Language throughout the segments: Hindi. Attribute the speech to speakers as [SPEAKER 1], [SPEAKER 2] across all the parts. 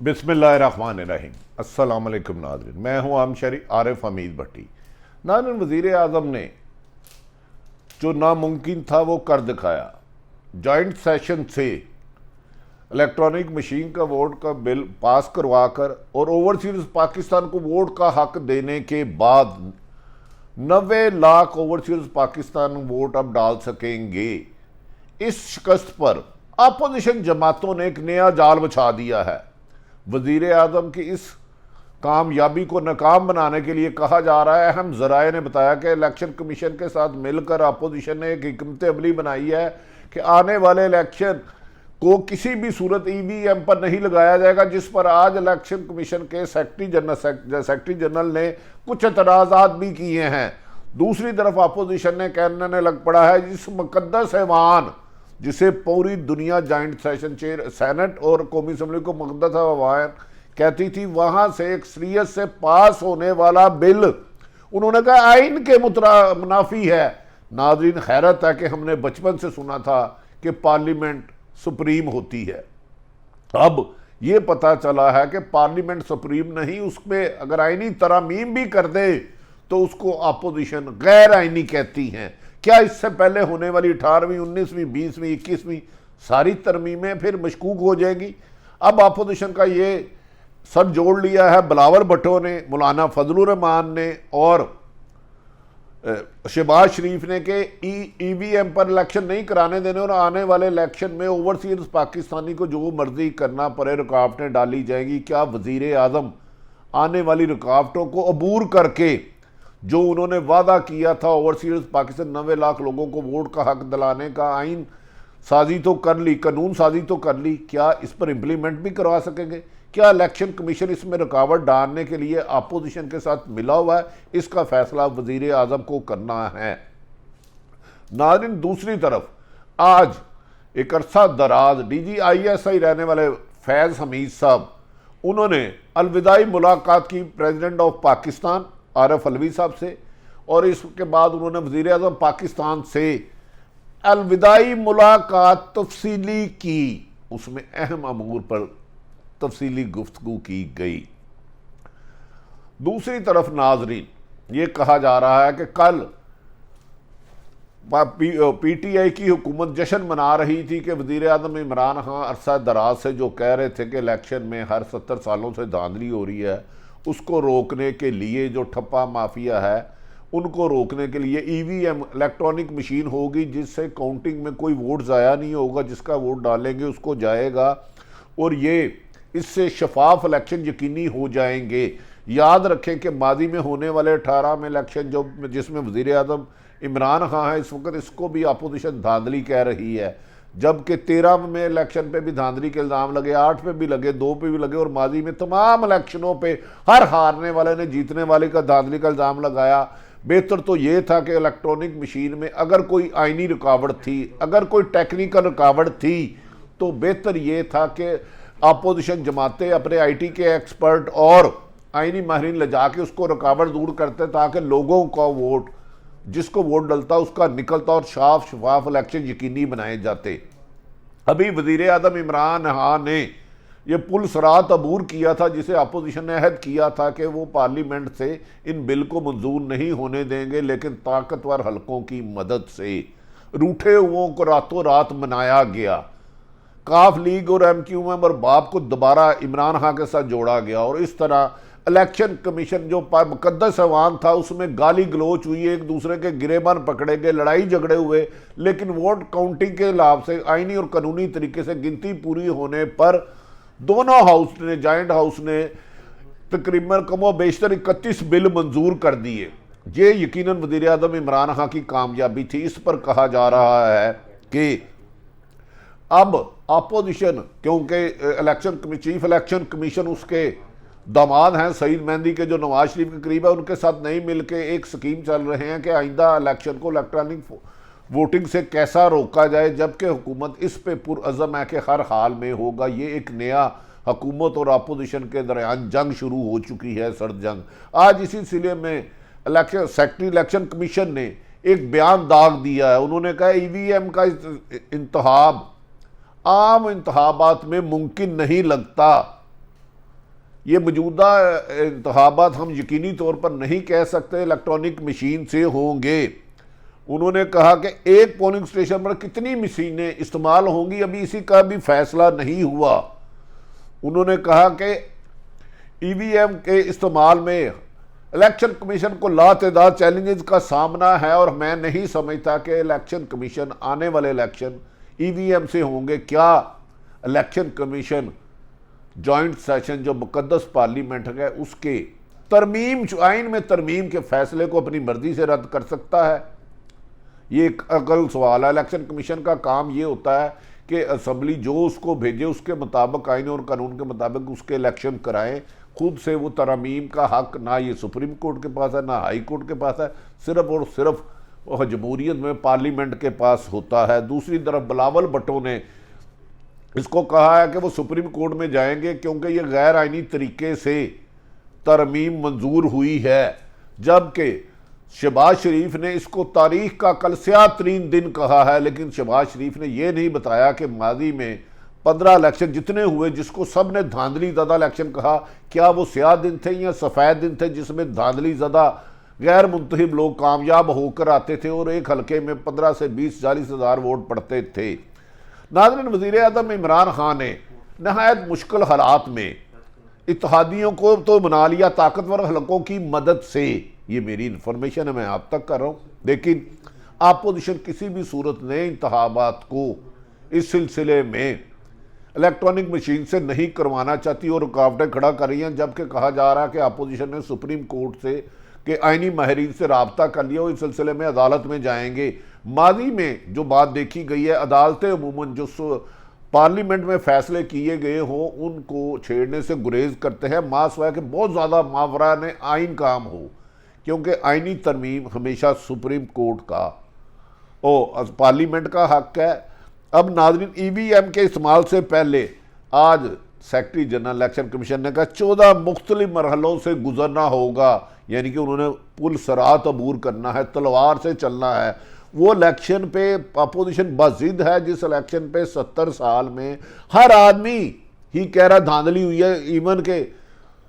[SPEAKER 1] बिस्मिल्लाहिर्रहमानिर्रहीम। अस्सलाम वालेकुम नाज़रीन, मैं हूं आमशरी आरिफ हमीद भट्टी। नाज़रीन, वज़ीर आज़म ने जो नामुमकिन था वो कर दिखाया। जॉइंट सेशन से इलेक्ट्रॉनिक मशीन का वोट का बिल पास करवा कर और ओवरसीज पाकिस्तान को वोट का हक देने के बाद 90 लाख ओवरसीज पाकिस्तान वोट अब डाल सकेंगे। इस शिकस्त पर अपोजिशन जमातों ने एक नया जाल बिछा दिया है। वज़ीर आज़म की इस कामयाबी को नाकाम बनाने के लिए कहा जा रहा है, अहम ज़राए ने बताया कि इलेक्शन कमीशन के साथ मिलकर अपोजिशन ने एक हिकमत अमली बनाई है कि आने वाले इलेक्शन को किसी भी सूरत EVM पर नहीं लगाया जाएगा, जिस पर आज इलेक्शन कमीशन के सेक्रेटरी जनरल ने कुछ एतराज़ात भी किए हैं। दूसरी तरफ अपोजिशन ने कहने लग पड़ा है जिस मुकद्दस ऐवान जिसे पूरी दुनिया जॉइंट सेशन चेयर सेनेट और कौमी असम्बली को मुकद्दस ऐवान कहती थी, वहां से एक शरीयत से पास होने वाला बिल उन्होंने कहा आइन के मुनाफी है। नाज़रीन, हैरत है कि हमने बचपन से सुना था कि पार्लियामेंट सुप्रीम होती है। अब ये पता चला है कि पार्लियामेंट सुप्रीम नहीं, उसमें अगर आइनी तरमीम भी कर दे तो उसको अपोजिशन गैर आइनी कहती हैं। क्या इससे पहले होने वाली 18वीं 19वीं 20वीं 21वीं सारी तरमीमें फिर मशकूक हो जाएगी? अब अपोजिशन का ये सर जोड़ लिया है बिलावल भुट्टो ने, मौलाना फजलुर रहमान ने और शहबाज शरीफ ने कि EVM पर इलेक्शन नहीं कराने देने और आने वाले इलेक्शन में ओवरसीज पाकिस्तानी को जो मर्जी करना पड़े रुकावटें डाली जाएंगी। क्या वज़ीर आज़म आने वाली रुकावटों को अबूर करके जो उन्होंने वादा किया था ओवरसीज पाकिस्तान 90 लाख लोगों को वोट का हक दिलाने का आइन साजी तो कर ली, कानून साजी तो कर ली, क्या इस पर इम्प्लीमेंट भी करवा सकेंगे? क्या इलेक्शन कमीशन इसमें रुकावट डालने के लिए अपोजिशन के साथ मिला हुआ है? इसका फैसला वज़ीर आज़म को करना है। नाज़रीन, दूसरी तरफ आज एक अरसा दराज DGISI रहने वाले फैज़ हमीद साहब, उन्होंने अलविदाई मुलाकात की प्रेसिडेंट ऑफ पाकिस्तान आरिफ अलवी साहब से, और इसके बाद उन्होंने वज़ीर आज़म पाकिस्तान से अलविदाई मुलाकात तफसीली की। उसमें अहम अमूर पर तफसीली गुफ्तगू की गई। दूसरी तरफ नाजरीन, ये कहा जा रहा है कि कल PTI की हुकूमत जश्न मना रही थी कि वज़ीर आज़म इमरान खान अरसा दराज से जो कह रहे थे कि इलेक्शन में हर 70 सालों से धांधली हो रही है, उसको रोकने के लिए जो ठप्पा माफिया है उनको रोकने के लिए EVM इलेक्ट्रॉनिक मशीन होगी जिससे काउंटिंग में कोई वोट ज़ाया नहीं होगा, जिसका वोट डालेंगे उसको जाएगा और ये इससे शफाफ इलेक्शन यकीनी हो जाएंगे। याद रखें कि माजी में होने वाले 18 में इलेक्शन जो जिसमें वज़ीर आज़म इमरान खान है, इस वक्त इसको भी अपोजिशन धांधली कह रही है, जबकि 13 में इलेक्शन पे भी धांधली के इल्ज़ाम लगे, 8 पे भी लगे, 2 पे भी लगे और माजी में तमाम इलेक्शनों पे हर हारने वाले ने जीतने वाले का धांधली का इल्ज़ाम लगाया। बेहतर तो ये था कि इलेक्ट्रॉनिक मशीन में अगर कोई आइनी रुकावट थी, अगर कोई टेक्निकल रुकावट थी, तो बेहतर ये था कि अपोजिशन जमातें अपने IT के एक्सपर्ट और आइनी माहिरीन ले जाके उसको रुकावट दूर करते ताकि लोगों का वोट, जिसको वोट डलता उसका निकलता और साफ शफाफ इलेक्शन यकीनी बनाए जाते। अभी वज़ीर आज़म इमरान खान ने ये पुल सरात अबूर किया था जिसे अपोजिशन ने अहद किया था कि वो पार्लियामेंट से इन बिल को मंजूर नहीं होने देंगे, लेकिन ताकतवर हलकों की मदद से रूठे हुओं को रातों रात मनाया गया। काफ लीग और MQM और बाप को दोबारा इमरान खान के साथ जोड़ा गया और इस तरह इलेक्शन कमीशन जो मुकद्दस ऐवान था उसमें गाली गलोच हुई, एक दूसरे के गिरेबान पकड़े गए, लड़ाई झगड़े हुए, लेकिन वोट काउंटिंग के लाभ से आइनी और कानूनी तरीके से गिनती पूरी होने पर दोनों हाउस ने, जॉइंट हाउस ने तकरीबन कमो बेशतर 31 बिल मंजूर कर दिए। ये यकीनन वज़ीर आज़म इमरान खान की कामयाबी थी। इस पर कहा जा रहा है कि अब अपोजिशन, क्योंकि चीफ इलेक्शन कमीशन उसके दामाद हैं सईद मेहंदी के जो नवाज शरीफ के करीब है, उनके साथ नहीं मिलकर एक स्कीम चल रहे हैं कि आइंदा इलेक्शन को इलेक्ट्रॉनिक वोटिंग से कैसा रोका जाए, जबकि हुकूमत इस पे पुरअज़म है कि हर हाल में होगा। ये एक नया हुकूमत और अपोजिशन के दरमियान जंग शुरू हो चुकी है, सर्द जंग। आज इसी सिलसिले में सेक्रेटरी इलेक्शन कमीशन ने एक बयान दाग दिया है। उन्होंने कहा EVM का इंतखाब आम इंतखाबात में मुमकिन नहीं लगता। ये मौजूदा इंतखाबात हम यकीनी तौर पर नहीं कह सकते इलेक्ट्रॉनिक मशीन से होंगे। उन्होंने कहा कि एक पोलिंग स्टेशन पर कितनी मशीनें इस्तेमाल होंगी अभी इसी का भी फैसला नहीं हुआ। उन्होंने कहा कि ईवीएम के इस्तेमाल में इलेक्शन कमीशन को लातेदार चैलेंजेस का सामना है और मैं नहीं समझता कि इलेक्शन कमीशन आने वाले इलेक्शन ईवीएम से होंगे। क्या इलेक्शन कमीशन जॉइंट सेशन जो मुकद्दस पार्लियामेंट है उसके तरमीम आइन में तरमीम के फैसले को अपनी मर्जी से रद्द कर सकता है? ये एक अकल सवाल है। इलेक्शन कमीशन का काम ये होता है कि असम्बली जो उसको भेजे उसके मुताबिक आइन और कानून के मुताबिक उसके इलेक्शन कराएं। खुद से वो तरमीम का हक ना ये सुप्रीम कोर्ट के पास है ना हाई कोर्ट के पास है, सिर्फ और सिर्फ जमहूरियत में पार्लियामेंट के पास होता है। दूसरी तरफ बिलावल भुट्टो ने इसको कहा है कि वो सुप्रीम कोर्ट में जाएंगे क्योंकि ये गैर आइनी तरीके से तरमीम मंजूर हुई है, जबकि शहबाज शरीफ ने इसको तारीख का कल स्याह तरीन दिन कहा है। लेकिन शहबाज शरीफ ने यह नहीं बताया कि माजी में 15 इलेक्शन जितने हुए जिसको सब ने धांधली ज़दा इलेक्शन कहा, क्या वो स्याह दिन थे या सफ़ेद दिन थे जिसमें धांधली ज़दा गैर मुंतखब लोग कामयाब होकर आते थे और एक हल्के में 15 से 20-40 हज़ार वोट पड़ते थे। नाज़रीन, वज़ीर आज़म इमरान खान ने नहायत मुश्किल हालात में इत्तेहादियों को तो मना लिया ताकतवर हलकों की मदद से। ये मेरी इन्फॉर्मेशन है, मैं आप तक कर रहा हूँ। लेकिन अपोजिशन किसी भी सूरत ने इंतखाबात को इस सिलसिले में इलेक्ट्रॉनिक मशीन से नहीं करवाना चाहती और रुकावटें खड़ा कर रही हैं, जबकि कहा जा रहा है कि अपोजिशन ने सुप्रीम कोर्ट से कि आइनी माहिरीन से रब्ता कर लिया और इस सिलसिले में अदालत में जाएंगे। माजी में जो बात देखी गई है, अदालतें अमूमन जो पार्लियामेंट में फैसले किए गए हों उनको छेड़ने से गुरेज करते हैं, मासवा कि बहुत ज़्यादा मावरा ने आइन काम हो, क्योंकि आइनी तरमीम हमेशा सुप्रीम कोर्ट का पार्लियामेंट का हक है। अब नाज़रीन, ईवीएम के इस्तेमाल से पहले आज सेक्रेटरी जनरल इलेक्शन कमीशन ने कहा 14 मुख्तलिफ मरहलों से गुजरना होगा, यानी कि उन्होंने पुल सरात अबूर करना है, तलवार से चलना है। वो इलेक्शन पे अपोजिशन बजिद है जिस इलेक्शन पे 70 साल में हर आदमी ही कह रहा धांधली हुई है। इवन के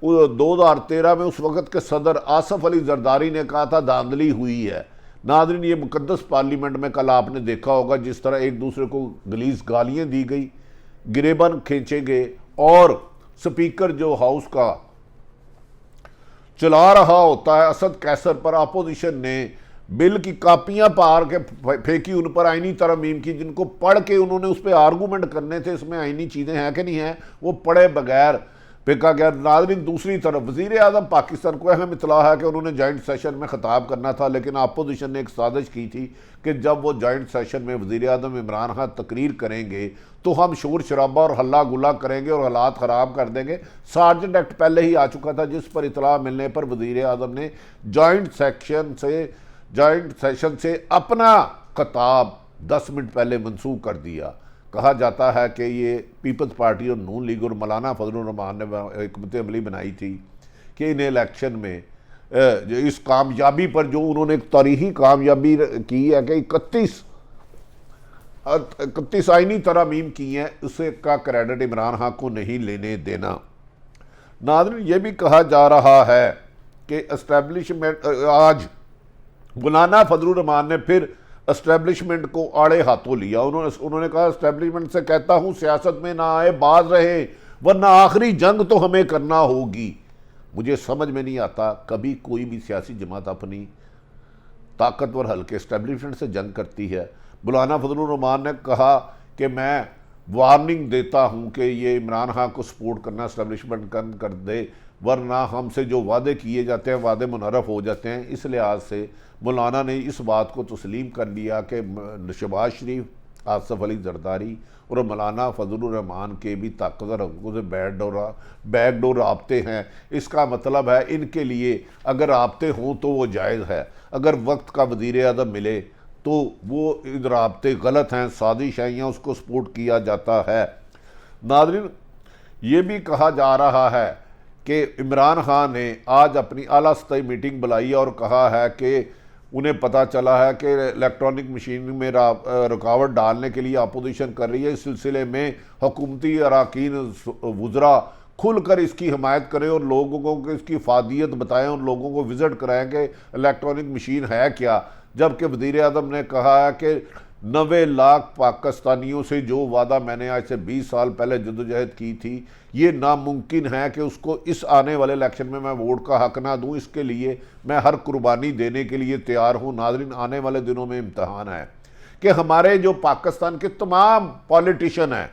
[SPEAKER 1] 2013 में उस वक़्त के सदर आसफ अली जरदारी ने कहा था धांधली हुई है। नाज़रीन, ये मुकद्दस पार्लियामेंट में कल आपने देखा होगा जिस तरह एक दूसरे को गलीज गालियाँ दी गई, गिरेबन खींचे गए और स्पीकर जो हाउस का चला रहा होता है असद कैसर पर अपोजिशन ने बिल की कापियां पार के फेंकी, उन पर आइनी तरमीम की, जिनको पढ़ के उन्होंने उस पर आर्गूमेंट करने थे इसमें आइनी चीज़ें हैं कि नहीं हैं, वो पढ़े बगैर फेंका गया। नाज़रीन, दूसरी तरफ वज़ीर आज़म पाकिस्तान को अहम इतला है कि उन्होंने जॉइंट सेशन में ख़िताब करना था, लेकिन अपोजिशन ने एक साजिश की थी कि जब वो जॉइंट सेशन में वज़ीर आज़म इमरान खान तकरीर करेंगे तो हम शोर शराबा और हल्ला गुल्ला करेंगे और हालात ख़राब कर देंगे। सार्जेंट एक्ट पहले ही आ चुका था, जिस पर इतला मिलने पर वज़ीर आज़म ने जॉइंट सेशन से अपना खिताब 10 मिनट पहले मनसूख कर दिया। कहा जाता है कि ये पीपल्स पार्टी और नून लीग और मौलाना फजलुर रहमान ने हिकमत अमली बनाई थी कि इन्हें इलेक्शन में इस कामयाबी पर जो उन्होंने एक तारीखी कामयाबी की है कि 31 आइनी तरमीम की हैं, उसे का क्रेडिट इमरान खान को नहीं लेने देना। नाज़रीन, ये भी कहा जा रहा है कि एस्टैब्लिशमेंट आज मौलाना फजलुर रहमान ने फिर एस्टैब्लिशमेंट को आड़े हाथों लिया। उन्होंने कहा एस्टैब्लिशमेंट से कहता हूं सियासत में ना आए, बाज रहे, वरना आखिरी जंग तो हमें करना होगी। मुझे समझ में नहीं आता कभी कोई भी सियासी जमात अपनी ताकतवर हल्के एस्टैब्लिशमेंट से जंग करती है। मौलाना फजलुर रहमान ने कहा कि मैं वार्निंग देता हूं कि ये इमरान खान को सपोर्ट करना एस्टैब्लिशमेंट कर दे, वरना हमसे जो वादे किए जाते हैं वादे मुनहरफ हो जाते हैं। इस लिहाज से मौलाना ने इस बात को तस्लीम कर लिया कि शहबाज शरीफ, आसफ अली जरदारी और मौलाना फजलुर रहमान के भी ताकतवर हक़ों से बैकडोर राब्ते हैं। इसका मतलब है इनके लिए अगर राब्ते हों तो वो जायज़ है, अगर वक्त का वज़ीर आज़म मिले तो वो राब्ते गलत हैं, साजिश है या उसको सपोर्ट किया जाता है। नाज़रीन, ये भी कहा जा रहा है कि इमरान खान ने आज अपनी आला सतही मीटिंग बुलाई और कहा है कि उन्हें पता चला है कि इलेक्ट्रॉनिक मशीन में रुकावट डालने के लिए अपोजिशन कर रही है। इस सिलसिले में हुकूमती अरकान वुज़रा खुलकर इसकी हमायत करें और लोगों को इसकी फादियत बताएं और लोगों को विज़िट कराएं कि इलेक्ट्रॉनिक मशीन है क्या। जबकि वज़ीर आज़म ने कहा है कि 90 लाख पाकिस्तानियों से जो वादा मैंने आज से 20 साल पहले जद्दोजहद की थी, ये नामुमकिन है कि उसको इस आने वाले इलेक्शन में मैं वोट का हक ना दूं। इसके लिए मैं हर कुर्बानी देने के लिए तैयार हूं। नाज़रीन, आने वाले दिनों में इम्तहान है कि हमारे जो पाकिस्तान के तमाम पॉलिटिशियन हैं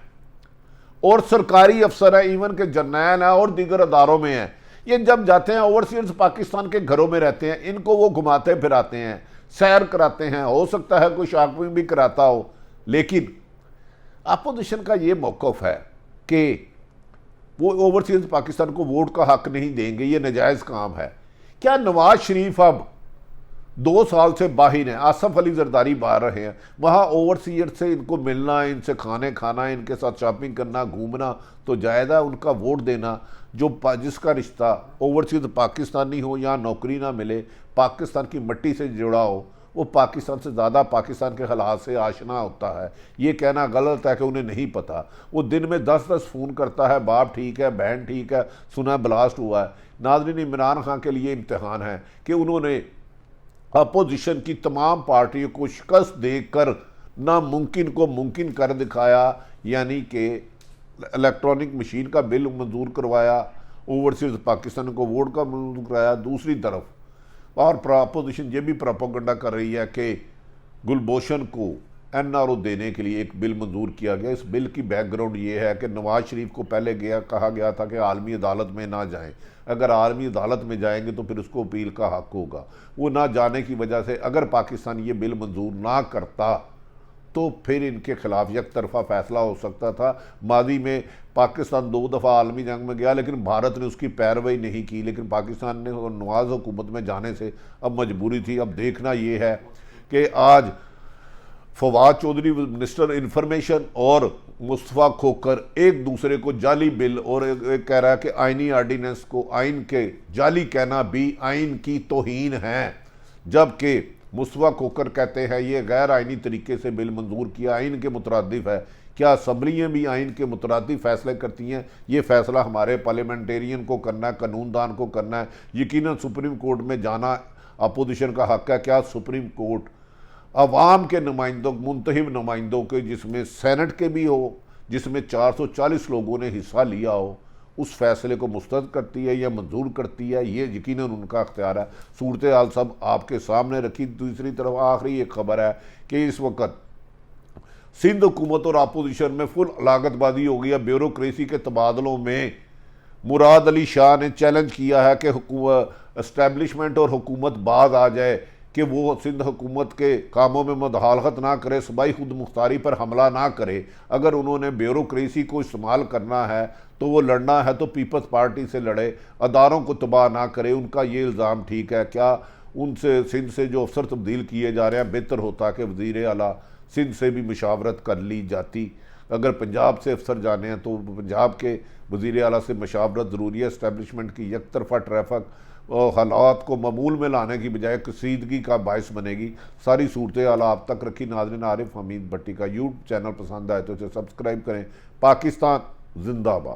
[SPEAKER 1] और सरकारी अफसर हैं, इवन के जर्नैल हैं और दीगर अदारों में हैं, ये जब जाते हैं ओवरसीज पाकिस्तान के घरों में रहते हैं, इनको वो घुमाते फिराते हैं, सैर कराते हैं, हो सकता है कोई शॉपिंग भी कराता हो, लेकिन अपोजिशन का ये मौक़िफ़ है कि वो ओवरसीज पाकिस्तान को वोट का हक नहीं देंगे, ये नाजायज़ काम है। क्या नवाज शरीफ अब 2 साल से बाहर हैं, आसफ अली जरदारी बाहर रहे हैं, वहाँ ओवरसीयर से इनको मिलना, इनसे खाने खाना, इनके साथ शॉपिंग करना, घूमना तो जायज़ है। उनका वोट देना, जो जिसका रिश्ता ओवरसीज पाकिस्तानी हो या नौकरी ना मिले, पाकिस्तान की मिट्टी से जुड़ा हो, वो पाकिस्तान से ज़्यादा पाकिस्तान के हालात से आशना होता है। ये कहना गलत है कि उन्हें नहीं पता। वो दिन में 10-10 फ़ोन करता है, बाप ठीक है, बहन ठीक है, सुना ब्लास्ट हुआ है। नाज़रीन, इमरान खान के लिए इम्तहान है कि उन्होंने अपोजिशन की तमाम पार्टियों को शिकस्त देकर नामुमकिन को मुमकिन कर दिखाया, यानी कि इलेक्ट्रॉनिक मशीन का बिल मंजूर करवाया, ओवरसीज पाकिस्तान को वोट का मंजूर कराया। दूसरी तरफ और अपोजिशन ये भी प्रोपेगेंडा कर रही है कि गुलभूषण को NRO देने के लिए एक बिल मंजूर किया गया। इस बिल की बैकग्राउंड ये है कि नवाज शरीफ को पहले कहा गया था कि आलमी अदालत में ना जाएं, अगर आलमी अदालत में जाएंगे तो फिर उसको अपील का हक होगा। वो ना जाने की वजह से अगर पाकिस्तान ये बिल मंजूर ना करता तो फिर इनके खिलाफ एक तरफा फैसला हो सकता था। माजी में पाकिस्तान 2 दफ़ा आलमी जंग में गया, लेकिन भारत ने उसकी पैरवी नहीं की, लेकिन पाकिस्तान ने नवाज हुकूमत में जाने से अब मजबूरी थी। अब देखना ये है कि आज फवाद चौधरी मिनिस्टर इंफॉर्मेशन और मुस्तफ़ा खोखर एक दूसरे को जाली बिल और एक कह रहा है कि आइनी आर्डीनेंस को आइन के जाली कहना भी आइन की तौहीन है, जबकि मुस्तफ़ा खोखर कहते हैं ये गैर आइनी तरीके से बिल मंजूर किया, आइन के मुतरादिफ है। क्या असम्बलियाँ भी आइन के मुतरादिफ फैसले करती हैं? ये फैसला हमारे पार्लियामेंटेरियन को करना है, कानूनदान को करना है। यकीनन सुप्रीम कोर्ट में जाना अपोजिशन का हक है। क्या सुप्रीम कोर्ट अवाम के नुमाइंदों, मुंतखब नुमाइंदों के, जिसमें सेनेट के भी हो, जिसमें 440 लोगों ने हिस्सा लिया हो, उस फैसले को मुस्तरद करती है या मंजूर करती है? ये यकीनन उनका अख्तियार है। सूरत हाल सब आपके सामने रखी। दूसरी तरफ आखिरी एक खबर है कि इस वक्त सिंध हुकूमत और अपोजिशन में फुल लागतबाजी हो गई है। ब्यूरोक्रेसी के तबादलों में मुराद अली शाह ने चैलेंज किया है कि एस्टैब्लिशमेंट और हुकूमत बाज आ जाए कि वो सिंध हुकूमत के कामों में मुदाखलत ना करे, सूबाई खुद मुख्तारी पर हमला ना करे। अगर उन्होंने ब्यूरोक्रेसी को इस्तेमाल करना है तो वो लड़ना है तो पीपल्स पार्टी से लड़े, अदारों को तबाह ना करे। उनका ये इल्ज़ाम ठीक है? क्या उनसे सिंध से जो अफसर तब्दील किए जा रहे हैं, बेहतर होता कि वज़ीर आला सिंध से भी मशावरत कर ली जाती? अगर पंजाब से अफसर जाने हैं तो पंजाब के वज़ीर आला से मशावरत ज़रूरी है। इस्टेब्लिशमेंट की एक तरफा ट्रैफिक और हालात को मामूल में लाने की बजाय कसीदगी का बायस बनेगी। सारी सूरत हाल आप तक रखी। नाज़रीन, आरिफ हमीद भट्टी का यूट्यूब चैनल पसंद आए तो इसे सब्सक्राइब करें। पाकिस्तान जिंदाबाद।